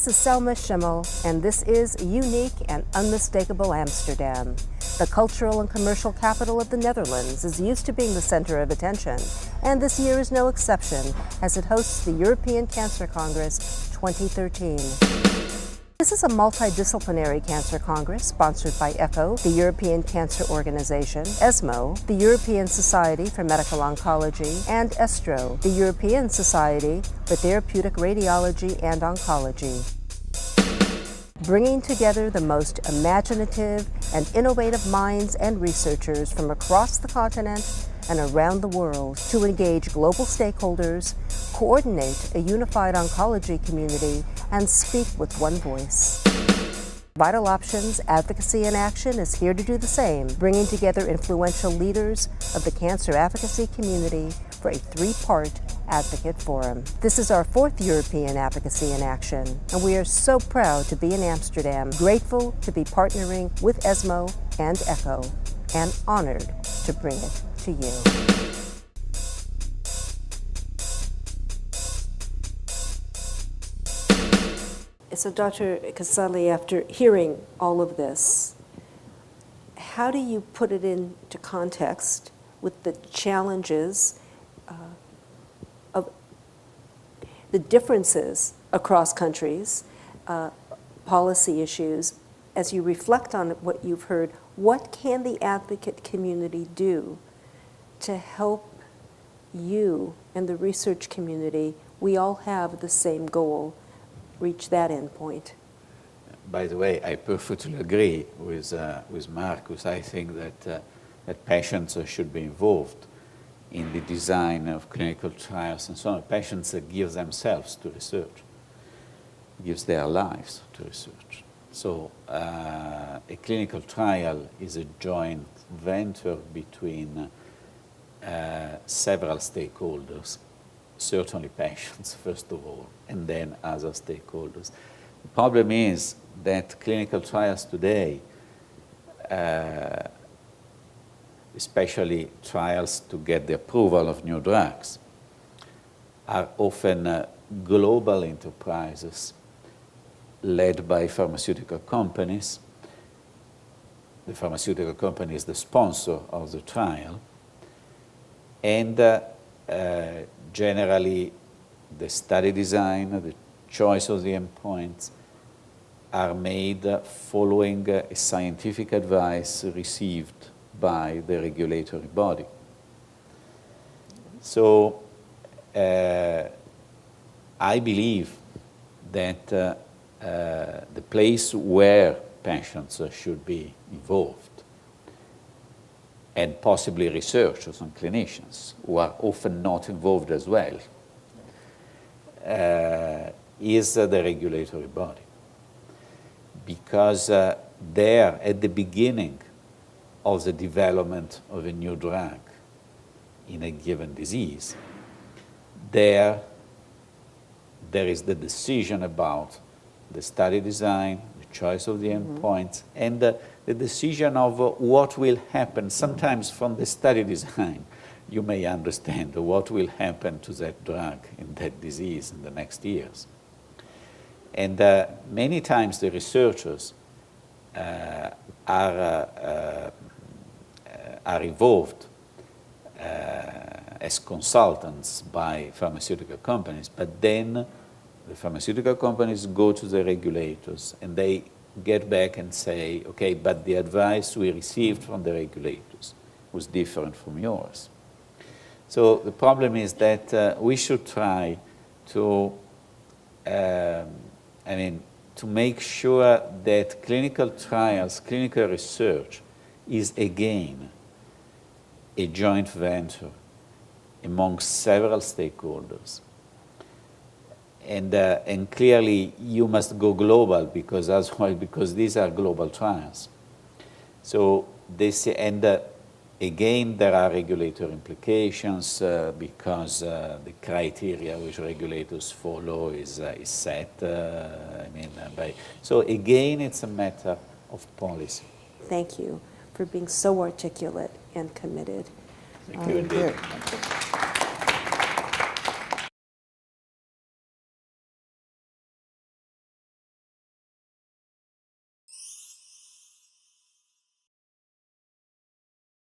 This is Selma Schimmel, and this is Unique and Unmistakable Amsterdam. The cultural and commercial capital of the Netherlands is used to being the center of attention, and this year is no exception as it hosts the European Cancer Congress 2013. This is a multidisciplinary cancer congress sponsored by ECHO, the European Cancer Organization, ESMO, the European Society for Medical Oncology, and ESTRO, the European Society for Therapeutic Radiology and Oncology. Bringing together the most imaginative and innovative minds and researchers from across the continent and around the world to engage global stakeholders, coordinate a unified oncology community, and speak with one voice. Vital Options Advocacy in Action is here to do the same, bringing together influential leaders of the cancer advocacy community for a three-part advocate forum. This is our fourth European Advocacy in Action, and we are so proud to be in Amsterdam, grateful to be partnering with ESMO and ECHO, and honored to bring it to you. So Dr. Casali, after hearing all of this, how do you put it into context with the challenges of the differences across countries, policy issues, as you reflect on what you've heard? What can the advocate community do to help you and the research community? We all have the same goal, reach that end point. By the way, I perfectly agree with Marcus. I think that patients should be involved in the design of clinical trials and so on. Patients give themselves to research, gives their lives to research. So a clinical trial is a joint venture between several stakeholders, certainly patients first of all, and then other stakeholders. The problem is that clinical trials today, especially trials to get the approval of new drugs, are often global enterprises led by pharmaceutical companies. The pharmaceutical company is the sponsor of the trial, and generally the study design, the choice of the endpoints are made following a scientific advice received by the regulatory body. So I believe that the place where patients should be involved, and possibly researchers and clinicians who are often not involved as well, is the regulatory body. Because there, at the beginning of the development of a new drug in a given disease, there is the decision about the study design, the choice of the endpoints, and the decision of what will happen. Sometimes from the study design, you may understand what will happen to that drug in that disease in the next years. And many times the researchers are involved as consultants by pharmaceutical companies, but then the pharmaceutical companies go to the regulators and they get back and say, okay, but the advice we received from the regulators was different from yours. So the problem is that we should try to, to make sure that clinical trials, clinical research is again a joint venture among several stakeholders. And clearly you must go global because these are global trials. So this, and again, there are regulatory implications because the criteria which regulators follow is set. So again, it's a matter of policy. Thank you for being so articulate and committed. Thank you indeed.